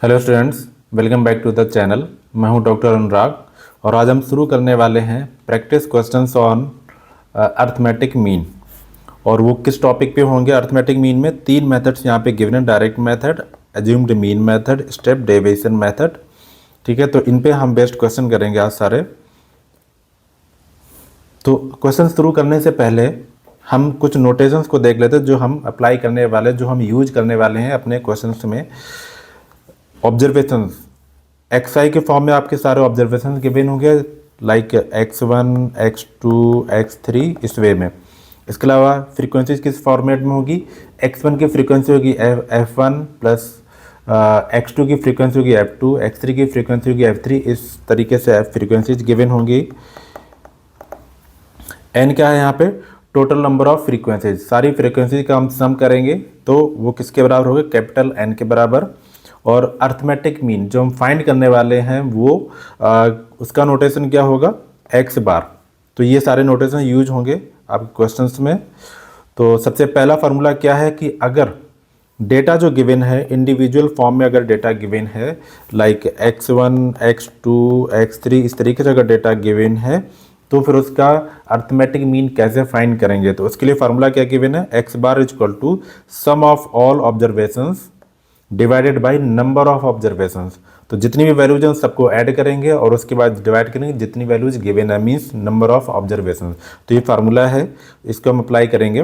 Hello students, welcome back to the channel. मैं हूं doctor अनुराग और आज हम शुरू करने वाले हैं practice questions on arithmetic mean. और वो किस टॉपिक पे होंगे? अर्थमेटिक मीन में तीन मेथड्स यहाँ पे गिवन है: direct method, assumed mean method, step deviation method. ठीक है, तो इन पे हम बेस्ट क्वेश्चन करेंगे आज सारे। तो क्वेश्चन शुरू करने से पहले हम कुछ नोटेशंस को देख लेते हैं जो हम अप्लाई करने वाले, जो हम यूज करने वाले हैं अपने क्वेश्चंस में। ऑब्जर्वेशंस एक्स आई के फॉर्म में आपके सारे ऑब्जर्वेशन गिवन होंगे, लाइक x1, x2, x3, इस वे में। इसके अलावा फ्रीक्वेंसीज किस फॉर्मेट में होगी? x1 की फ्रीक्वेंसी होगी f1 प्लस x2 की फ्रीक्वेंसी होगी f2, x3 की फ्रीक्वेंसी होगी f3। इस तरीके से फ्रीक्वेंसीज गिवन होंगी। n क्या है यहाँ पे? Total number of frequencies. सारी फ्रीक्वेंसीज का हम सम करेंगे तो वो किसके बराबर होगा? कैपिटल N के बराबर। और अर्थमेटिक मीन जो हम फाइंड करने वाले हैं वो उसका नोटेशन क्या होगा? x बार। तो ये सारे नोटेशन यूज होंगे आपके क्वेश्चंस में। तो सबसे पहला फार्मूला क्या है कि अगर डेटा जो गिवन है इंडिविजुअल फॉर्म में, अगर डेटा गिवन है लाइक x1, x2, x3, इस तरीके से अगर डेटा गिवन है तो फिर उसका अर्थमेटिक मीन कैसे फाइंड करेंगे? तो उसके लिए फार्मूला क्या गिवन है? x bar is equal to sum of all observations divided by number of observations. तो जितनी भी वैल्यूज हैं सबको ऐड करेंगे और उसके बाद डिवाइड करेंगे जितनी वैल्यूज गिवन है, मींस नंबर ऑफ ऑब्जर्वेशंस। तो ये फार्मूला है, इसको हम अप्लाई करेंगे।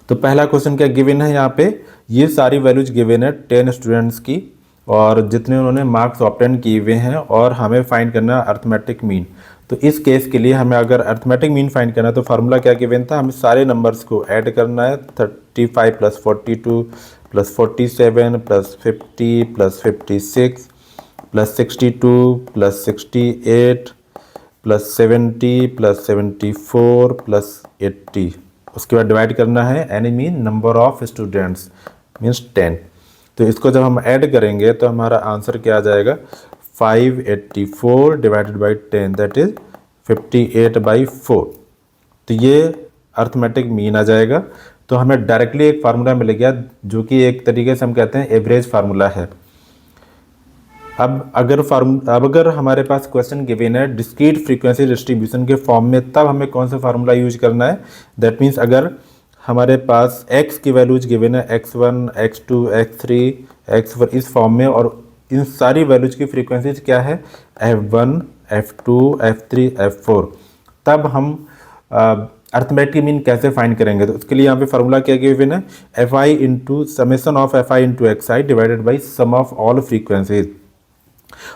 तो पहला क्वेश्चन क्या गिवन है यहाँ पे? ये सारी वैल्यूज गिवन है 10 स्टूडेंट्स की और जितने उन्होंने मार्क्स ऑब्टेन किए हुए हैं, और हमें फाइंड करना है अर्थमेटिक मीन। तो इस केस के लिए हमें अगर अर्थमेटिक मीन फाइंड करना है तो फार्मूला क्या गिवन था? हमें सारे नंबर्स को ऐड करना है। 35 plus 42 plus 47 plus 50 plus 56 plus 62 plus 68 plus 70 plus 74 plus 80। उसके बाद डिवाइड करना है any mean number of students means 10। तो इसको जब हम ऐड करेंगे तो हमारा आंसर क्या आ जाएगा? 584 डिवाइडेड बाई 10, दैट इज 58/4। तो ये अर्थमेटिक मीन आ जाएगा। तो हमें डायरेक्टली एक फार्मूला मिल गया जो कि एक तरीके से हम कहते हैं एवरेज फार्मूला है। अब अगर हमारे पास क्वेश्चन गिवन है डिस्क्रीट फ्रीक्वेंसी डिस्ट्रीब्यूशन के फॉर्म में, तब हमें कौन सा फार्मूला यूज करना है? दैट मीन्स अगर हमारे पास x की वैल्यूज गिवन है x1, x2, x3, x4 इस फॉर्म में, और इन सारी वैल्यूज की फ्रीक्वेंसीज क्या है? f1, f2, f3, f4। तब हम अर्थमेटिक मीन कैसे फाइंड करेंगे? तो उसके लिए यहाँ पे फार्मूला क्या गिवन है? fi into summation of fi into xi divided by sum of all frequencies.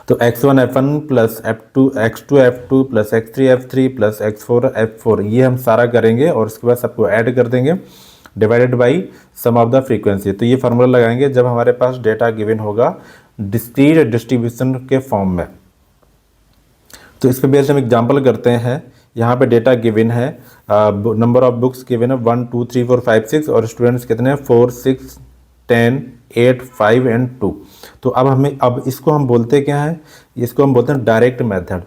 तो x1 f1 plus x2 f2 plus x3 f3 plus x4 f4, ये हम सारा करेंगे और उसके बाद सबको ऐड कर देंगे divided by sum of the frequency. तो ये फार्मूला लगाएंगे जब हमारे पास डेटा गिवन होगा डिस्क्रीट डिस्ट्रीब्यूशन के फॉर्म में। तो इस पे बेस हम एग्जांपल करते हैं। यहाँ पे डेटा गिवन है, नंबर ऑफ बुक्स गिवन है 1 2 3 4 5 6, और स्टूडेंट्स कितने हैं? 4 6 10 8 5 एंड 2। तो अब इसको हम बोलते क्या है? इसको हम बोलते हैं डायरेक्ट मेथड।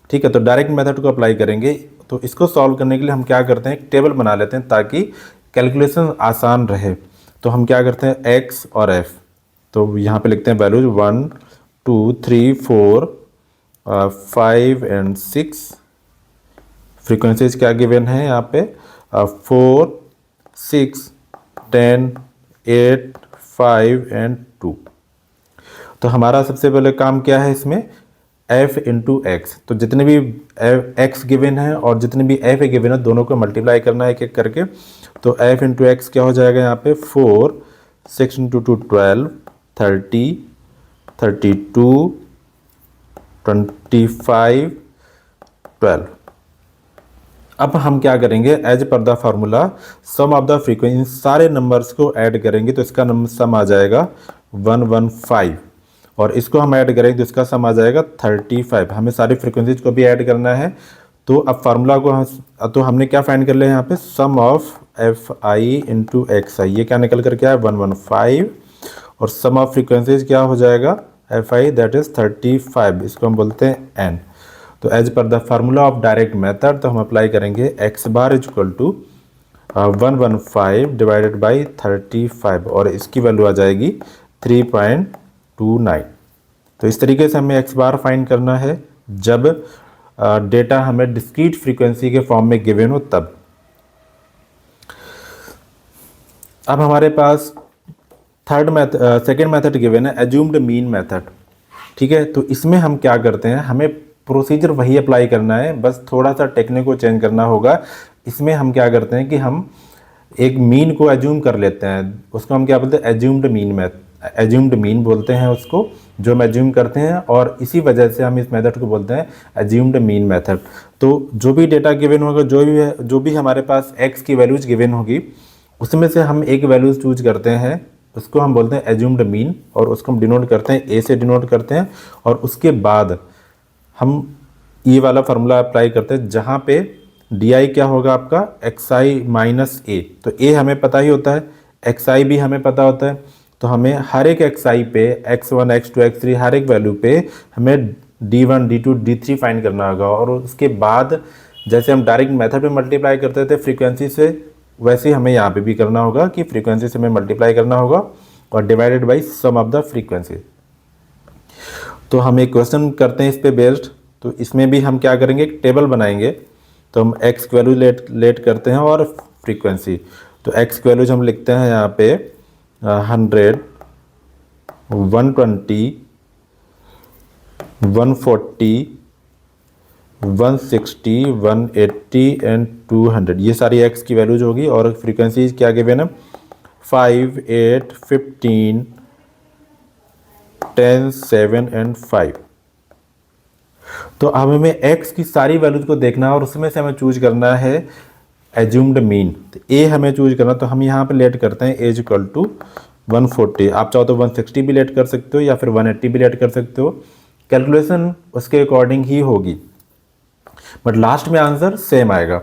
ठीक है, तो डायरेक्ट मेथड को अप्लाई करेंगे। तो इसको सॉल्व करने के लिए हम क्या करते हैं? एक टेबल बना लेते हैं ताकि कैलकुलेशन आसान रहे। तो हम क्या करते हैं? एक्स और एफ। तो यहाँ पे लिखते हैं वैल्यूज 1 2 3 4 5 एंड 6। फ्रीक्वेंसीज क्या गिवन है यहाँ पे? 4 6 10 8 5 एंड 2। तो हमारा सबसे पहले काम क्या है इसमें? f into x. तो जितने भी x गिवन है और जितने भी f गिवन है दोनों को मल्टीप्लाई करना है एक एक करके। तो f इंटू एक्स क्या हो जाएगा यहाँ पे? 4 6 इंटू 2 12 30 32 25 12। अब हम क्या करेंगे? As per the formula sum of the frequency, सारे नंबर्स को ऐड करेंगे तो इसका नंबर सम आ जाएगा 115, और इसको हम ऐड करेंगे तो इसका सम आ जाएगा 35। हमें सारी फ्रीक्वेंसीज को भी ऐड करना है। तो अब फार्मूला को हमने क्या फाइंड कर लिया यहाँ पे? Sum of F I into X I, ये क्या निकल कर क्या है? 115, और सम ऑफ फ्रीक्वेंसीज क्या हो जाएगा? एफ आई दैट इज 35, इसको हम बोलते हैं एन। तो as per the formula of direct method तो हम अप्लाई करेंगे x bar is equal to 115 divided by 35, और इसकी वैल्यू आ जाएगी 3.25। 29। तो इस तरीके से हमें एक्स बार फाइंड करना है जब डेटा हमें डिस्क्रीट फ्रीक्वेंसी के फॉर्म में गिवन हो तब। अब हमारे पास सेकेंड मेथड गिवन है एज्यूम्ड मीन मेथड। ठीक है, तो इसमें हम क्या करते हैं, हमें प्रोसीजर वही अप्लाई करना है, बस थोड़ा सा टेक्निक को चेंज करना होगा। इसमें हम क्या करते हैं कि हम एक मीन को एज्यूम कर लेते हैं, उसको हम क्या बोलते हैं, एज्यूम्ड मीन बोलते हैं उसको, जो हम एज्यूम करते हैं, और इसी वजह से हम इस मेथड को बोलते हैं एज्यूम्ड मीन मेथड। तो जो भी डेटा गिवन होगा, जो भी हमारे पास एक्स की वैल्यूज गिवन होगी, उसमें से हम एक वैल्यूज चूज करते हैं, उसको हम बोलते हैं एज्यूम्ड मीन, और उसको हम डिनोट करते हैं ए से डिनोट करते हैं, और उसके बाद हम ये वाला फार्मूला अप्लाई करते हैं जहाँ पे डी आई क्या होगा आपका एक्स आई माइनस ए। तो ए हमें पता ही होता है, एक्स आई भी हमें पता होता है, तो हमें हर एक एक्स आई पे x1 x2 x3 हर एक वैल्यू पे हमें d1 d2 d3 फाइंड करना होगा। और उसके बाद जैसे हम डायरेक्ट मेथड पे मल्टीप्लाई करते थे फ्रीक्वेंसी से, वैसे ही हमें यहाँ पे भी करना होगा कि फ्रीक्वेंसी से हमें मल्टीप्लाई करना होगा और divided by sum of the frequency. तो हम एक क्वेश्चन करते हैं इस पे बेस्ड, तो इसमें भी हम क्या करेंगे, एक टेबल बनाएंगे। तो हम एक्स की वैल्यू लेट करते हैं और फ्रीक्वेंसी। तो एक्स की वैल्यूज हम लिखते हैं यहाँ पे 100, 120, 140, 160, 180 एंड 200, ये सारी एक्स की वैल्यूज होगी। और फ्रीक्वेंसी क्या गिवन है, 5, 8, 15, 10, 7 एंड 5। तो अब हमें एक्स की सारी वैल्यूज को देखना है और उसमें से हमें चूज करना है एज्यूम्ड मीन। तो ए हमें चूज करना, तो हम यहाँ पे लेट करते हैं एज इक्वल टू 140। आप चाहो तो 160 भी लेट कर सकते हो या फिर 180 भी लेट कर सकते हो, कैलकुलेशन उसके अकॉर्डिंग ही होगी, बट लास्ट में आंसर सेम आएगा।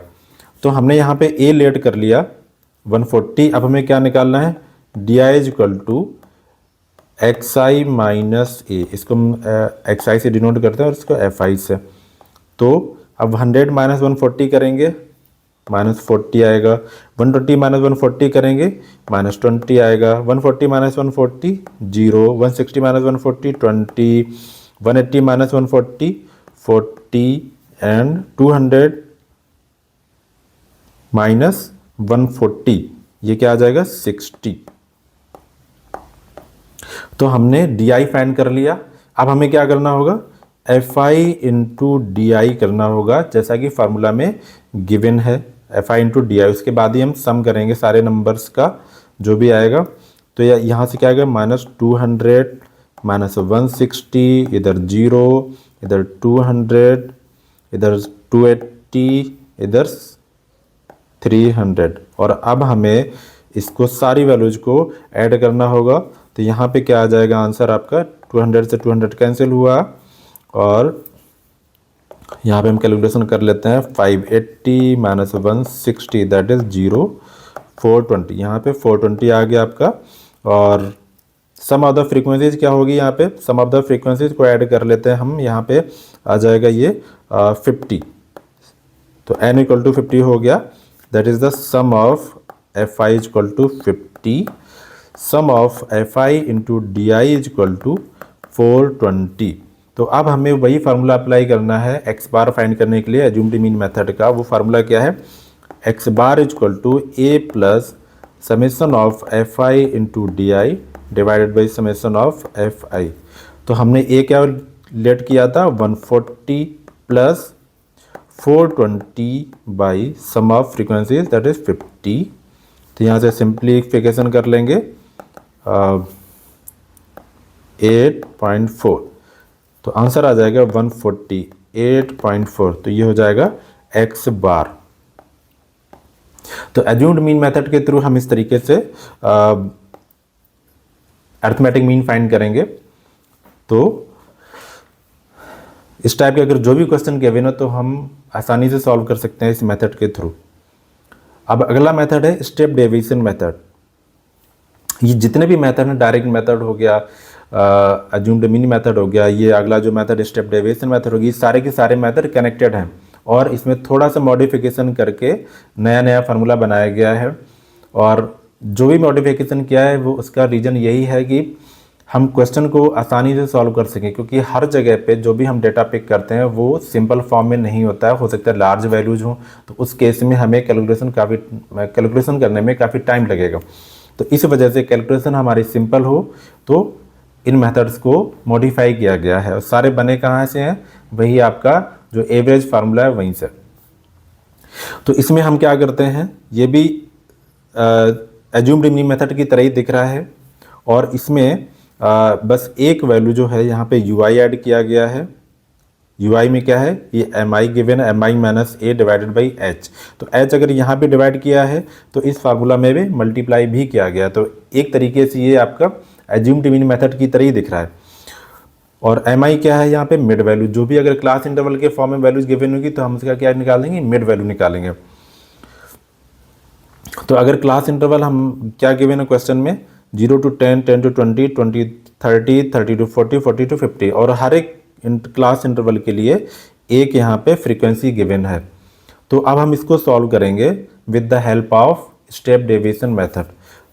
तो हमने यहाँ पे ए लेट कर लिया 140। अब हमें क्या निकालना है, D I is equal to X I minus A, इसको हम एक्स आई से डिनोट करते हैं और इसको एफ आई से। तो अब 100 माइनस 140 करेंगे, -40 आएगा। 120 माइनस 140 करेंगे, -20 आएगा। 140 minus 140 0, 160 minus 140 20, 180 minus 140 40 and 200 minus 140, ये क्या आ जाएगा 60। तो हमने डी आई फाइंड कर लिया। अब हमें क्या करना होगा, एफ आई इंटू डी आई करना होगा, जैसा कि फार्मूला में गिवन है एफ आई इंटू डी आई। उसके बाद ही हम सम करेंगे सारे नंबर्स का जो भी आएगा। तो यहाँ से क्या आएगा, -200 माइनस 160, इधर 0, इधर 200, इधर 280, इधर 300। और अब हमें इसको सारी वैल्यूज को ऐड करना होगा। तो यहाँ पे क्या आ जाएगा आंसर आपका, 200 से 200 कैंसिल हुआ, और यहाँ पे हम कैलकुलेशन कर लेते हैं। 580 माइनस 160 दैट इज 0, 420, यहाँ पे 420 आ गया आपका। और सम ऑफ द फ्रीक्वेंसीज क्या होगी, यहाँ पे सम ऑफ द फ्रीक्वेंसीज को ऐड कर लेते हैं हम। यहाँ पे आ जाएगा ये 50, तो n इक्वल टू 50 हो गया, that is the sum of F i is equal to 50। Sum of F I into d I is equal to 420। तो अब हमें वही फार्मूला अप्लाई करना है एक्स बार फाइंड करने के लिए एज्यूम्ड मीन मेथड का। वो फार्मूला क्या है, x bar is equal to a plus summation of F I into d i divided by summation of F i. तो हमने ए क्या लेट किया था, 140 plus 420 by sum of frequencies that is 50। तो यहाँ से सिंप्लीफिकेशन कर लेंगे 8.4, तो आंसर आ जाएगा 148.4। तो ये हो जाएगा एक्स बार। तो एज्यूम्ड मीन मेथड के थ्रू हम इस तरीके से अरिथमेटिक मीन फाइंड करेंगे। तो इस टाइप के अगर जो भी क्वेश्चन गिवन हो तो हम आसानी से सॉल्व कर सकते हैं इस मेथड के थ्रू। अब अगला मेथड है स्टेप डेविएशन मेथड। ये जितने भी मेथड हैं, डायरेक्ट मेथड हो गया, एज्यूम्ड मीन मेथड हो गया, ये अगला जो मेथड स्टेप डेविएशन मेथड होगी, सारे के सारे मेथड कनेक्टेड हैं और इसमें थोड़ा सा मॉडिफिकेशन करके नया नया फार्मूला बनाया गया है। और जो भी मॉडिफिकेशन किया है वो उसका रीज़न यही है कि हम क्वेश्चन को आसानी से सॉल्व कर सकें, क्योंकि हर जगह पे जो भी हम डेटा पिक करते हैं वो सिंपल फॉर्म में नहीं होता है, हो सकता है लार्ज वैल्यूज हों, तो उस केस में हमें कैलकुलेशन करने में काफ़ी टाइम लगेगा। तो इस वजह से कैलकुलेशन हमारी सिंपल हो तो इन मेथड्स को मॉडिफाई किया गया है। और सारे बने कहाँ से हैं, वही आपका जो एवरेज फार्मूला है वहीं से। तो इसमें हम क्या करते हैं, ये भी एज्यूम रिमेनिंग मेथड की तरह ही दिख रहा है, और इसमें बस एक वैल्यू जो है यहाँ पे ui ऐड किया गया है। ui में क्या है, ये mi गिवन है, mi minus a divided by h। तो h अगर यहाँ पे डिवाइड किया है तो इस फार्मूला में भी मल्टीप्लाई भी किया गया। तो एक तरीके से ये आपका एज्यूम रिमेनिंग मेथड की तरह ही दिख रहा है। और mi क्या है, यहाँ पे मिड वैल्यू, जो भी अगर क्लास इंटरवल के फॉर्म में वैल्यूज गिवन होगी तो हम उसका क्या निकालेंगे, मिड वैल्यू निकालेंगे। तो अगर क्लास इंटरवल हम क्या गिवन है क्वेश्चन में, 0 to 10, 10 to 20, 20 30, 30 to 40, 40 to 50, और हर एक क्लास इंटरवल के लिए एक यहाँ पे फ्रीक्वेंसी गिवन है। तो अब हम इसको सॉल्व करेंगे with the help of step deviation method.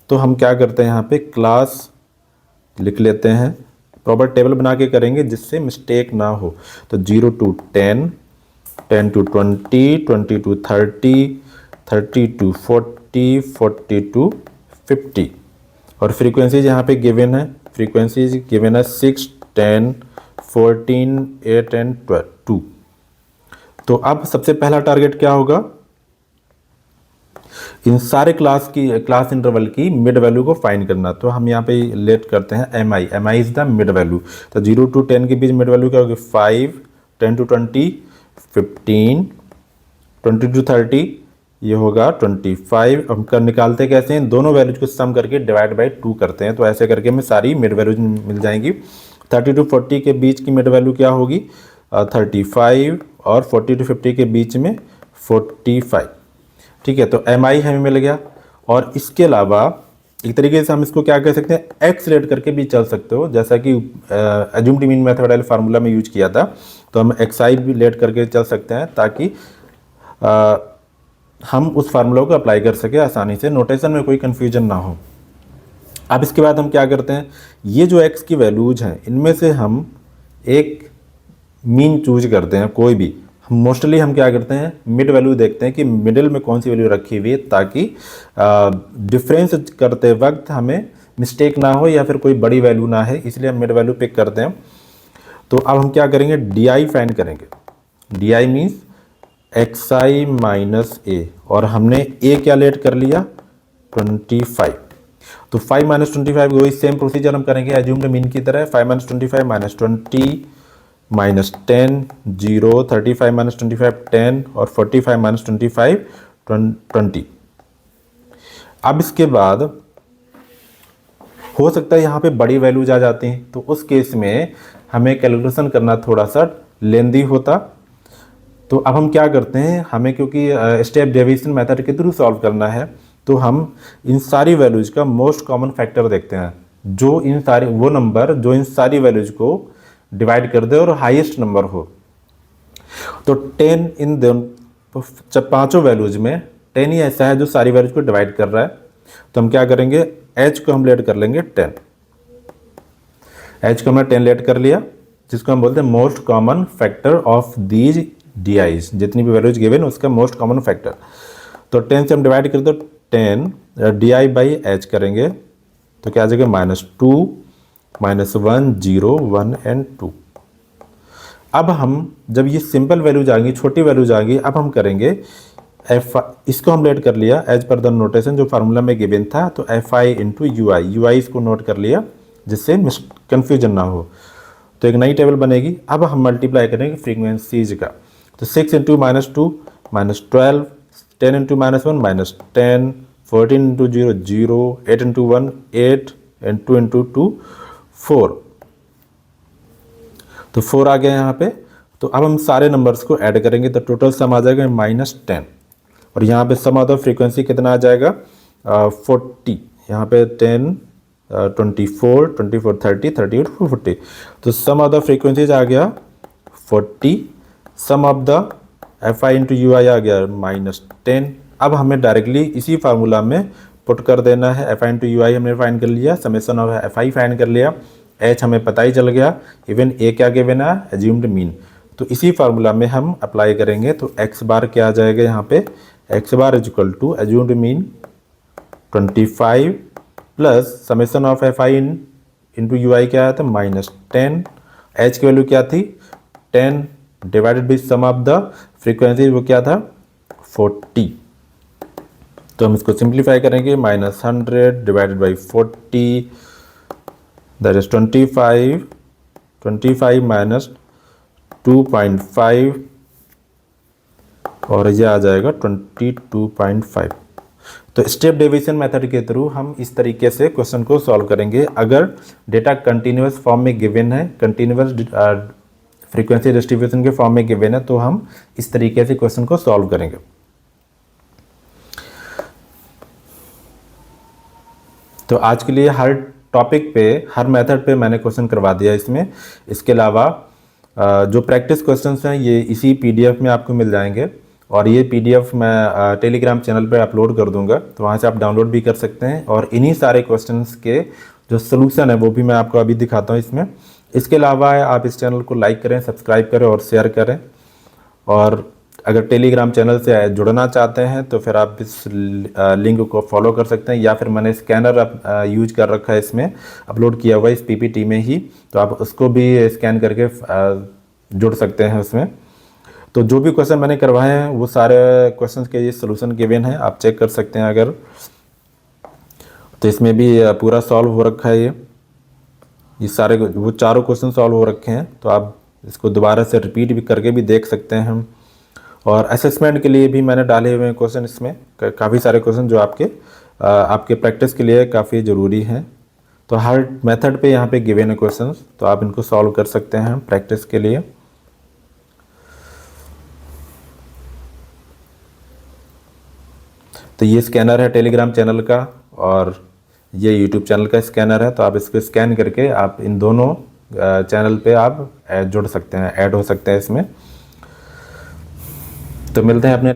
तो हम क्या करते हैं, यहाँ पे क्लास लिख लेते हैं, प्रॉपर टेबल बना के करेंगे जिससे मिस्टेक ना हो। तो 0 to 10, 10 to 20, 20 to 30, 30 to 40, 40 to 50, और फ्रीक्वेंसीज यहाँ पे गिवन है, फ्रीक्वेंसीज गिवन है 6, 10, 14, 8 एंड 2। तो अब सबसे पहला टारगेट क्या होगा, इन सारे क्लास इंटरवल की मिड वैल्यू को फाइंड करना। तो हम यहाँ पे लेट करते हैं mi is the mid value. तो 0 to 10 के बीच मिड वैल्यू क्या होगी, 5, 10 to 20, 15, 20 to 30, ये होगा 25। हम कर निकालते कैसे हैं, दोनों वैल्यूज को सम करके डिवाइड बाई 2 करते हैं। तो ऐसे करके हमें सारी मिड वैल्यूज मिल जाएंगी। 30 to 40 के बीच की मिड वैल्यू क्या होगी, 35, और 40 to 50 के बीच में 45। ठीक है, तो mi हमें मिल गया। और इसके अलावा एक तरीके से हम इसको क्या कह सकते हैं, x लेट करके भी चल सकते हो, जैसा कि एज्यूम रिमेनिंग मेथड वाले फार्मूला में यूज किया था। तो हम xi भी लेट करके चल सकते हैं ताकि हम उस फार्मूला को अप्लाई कर सके आसानी से, नोटेशन में कोई कन्फ्यूजन ना हो। अब इसके बाद हम क्या करते हैं, ये जो x की वैल्यूज हैं इनमें से हम एक मीन चूज करते हैं कोई भी। मोस्टली हम क्या करते हैं, मिड वैल्यू देखते हैं कि मिडिल में कौन सी वैल्यू रखी हुई है, ताकि डिफरेंस करते वक्त हमें मिस्टेक ना हो या फिर कोई बड़ी वैल्यू ना है, इसलिए हम मिड वैल्यू पिक करते हैं। तो अब हम क्या करेंगे, डी फाइंड करेंगे। डी मीन्स xi माइनस ए, और हमने a क्या लेट कर लिया, 25। तो 5 माइनस 25 वही सेम प्रोसीजर हम करेंगे एज्यूम्ड मीन की तरह। 5 माइनस 25 माइनस 20 माइनस 10, 0, 35 माइनस 25 10, और 45 माइनस 25 20। अब इसके बाद हो सकता है यहाँ पे बड़ी वैल्यूज आ जाती हैं, तो उस केस में हमें कैलकुलेशन करना थोड़ा सा लेंदी होता। तो अब हम क्या करते हैं, हमें क्योंकि स्टेप डेविएशन मेथड के थ्रू सॉल्व करना है, तो हम इन सारी वैल्यूज का मोस्ट कॉमन फैक्टर देखते हैं, जो इन सारी वो नंबर जो इन सारी वैल्यूज को डिवाइड कर दे और हाईएस्ट नंबर हो। तो 10 इन पांचों वैल्यूज में 10 ही ऐसा है जो सारी वैल्यूज को डिवाइड कर रहा है। तो हम क्या करेंगे, h को हम लेट कर लेंगे 10। h को हमने 10 लेट कर लिया, जिसको हम बोलते हैं most common factor of these DIs, जितनी भी वैल्यूज गिवन उसका मोस्ट कॉमन फैक्टर। तो 10 से हम डिवाइड कर दो, 10 DI बाई h करेंगे तो क्या आ जाएगा, -2, -1, 0, 1 एंड 2। अब हम जब ये सिंपल वैल्यूज आएंगी, छोटी वैल्यूज आएंगी, अब हम करेंगे इसको हम लेट कर लिया एज पर द नोटेशन जो फार्मूला में गिवन था। तो fi इंटू ui इसको नोट कर लिया जिससे कन्फ्यूजन ना हो। तो एक नई टेबल बनेगी। अब हम मल्टीप्लाई करेंगे फ्रीक्वेंसीज का। तो 6 into -2 -12, 10 into -1 -10, 14 into 0 0, 8 into 1 8 and 2 into 2 4। तो 4 आ गया यहाँ पे। तो अब हम सारे नंबर्स को ऐड करेंगे तो टोटल सम आ जाएगा -10, और यहाँ पे सम ऑफ द फ्रीक्वेंसी कितना आ जाएगा, 40। यहाँ पे 10, 24, 24, 30, 38, 40। तो सम ऑफ द फ्रीक्वेंसीज आ गया 40। Sum of the fi into ui आ गया -10। अब हमें डायरेक्टली इसी फार्मूला में पुट कर देना है। fi इंटू ui हमने फाइंड कर लिया, समेशन ऑफ fi फाइंड कर लिया। एच हमें पता ही चल गया, इवन ए क्या गिवन है, एज्यूम्ड मीन। तो इसी फार्मूला में हम अप्लाई करेंगे, तो एक्स बार क्या आ जाएगा यहाँ पे, X bar is equal to assumed mean 25 plus summation of F I into U I क्या आया था -10, एच की वैल्यू क्या थी 10 divided by sum of the frequency वो क्या था 40। तो हम इसको सिंप्लीफाई करेंगे, -100 divided by 40 that is 25 minus 2.5 और ये आ जाएगा 22.5। तो स्टेप डेविएशन मेथड के थ्रू हम इस तरीके से क्वेश्चन को सॉल्व करेंगे। अगर डेटा कंटिन्यूअस फॉर्म में गिवन है, कंटिन्यूअस फ्रीक्वेंसी डिस्ट्रीब्यूशन के फॉर्म में गिवन है, तो हम इस तरीके से क्वेश्चन को सॉल्व करेंगे। तो आज के लिए हर टॉपिक पे, हर मेथड पे मैंने क्वेश्चन करवा दिया इसमें। इसके अलावा जो प्रैक्टिस क्वेश्चंस हैं ये इसी पीडीएफ में आपको मिल जाएंगे, और ये पीडीएफ मैं टेलीग्राम चैनल पे अपलोड कर दूंगा, तो वहाँ से आप डाउनलोड भी कर सकते हैं। और इन्हीं सारे क्वेश्चंस के जो सलूशन है वो भी मैं आपको अभी दिखाता हूँ इसमें। इसके अलावा आप इस चैनल को लाइक करें, सब्सक्राइब करें और शेयर करें। और अगर टेलीग्राम चैनल से जुड़ना चाहते हैं तो फिर आप इस लिंक को फॉलो कर सकते हैं, या फिर मैंने स्कैनर यूज कर रखा है, इसमें अपलोड किया हुआ है इस पीपीटी में ही, तो आप उसको भी स्कैन करके जुड़ सकते हैं उसमें। तो जो भी क्वेश्चन मैंने करवाए हैं वो सारे क्वेश्चंस के ये सलूशन गिवन है, आप चेक कर सकते हैं अगर। तो इसमें भी पूरा सॉल्व हो रखा है, ये सारे वो चारों क्वेश्चन सॉल्व हो रखे हैं, तो आप इसको दोबारा से रिपीट भी करके भी देख सकते हैं हम। और असेसमेंट के लिए भी मैंने डाले हुए हैं क्वेश्चन इसमें, काफ़ी सारे क्वेश्चन जो आपके प्रैक्टिस के लिए काफ़ी ज़रूरी हैं। तो हर मेथड पे यहाँ पे गिवन है क्वेश्चंस, तो आप इनको सॉल्व कर सकते हैं प्रैक्टिस के लिए। तो ये स्कैनर है टेलीग्राम चैनल का, और ये यूट्यूब चैनल का स्कैनर है, तो आप इसको स्कैन करके आप इन दोनों चैनल पे आप जुड़ सकते हैं, ऐड हो सकते हैं इसमें। तो मिलते हैं अपने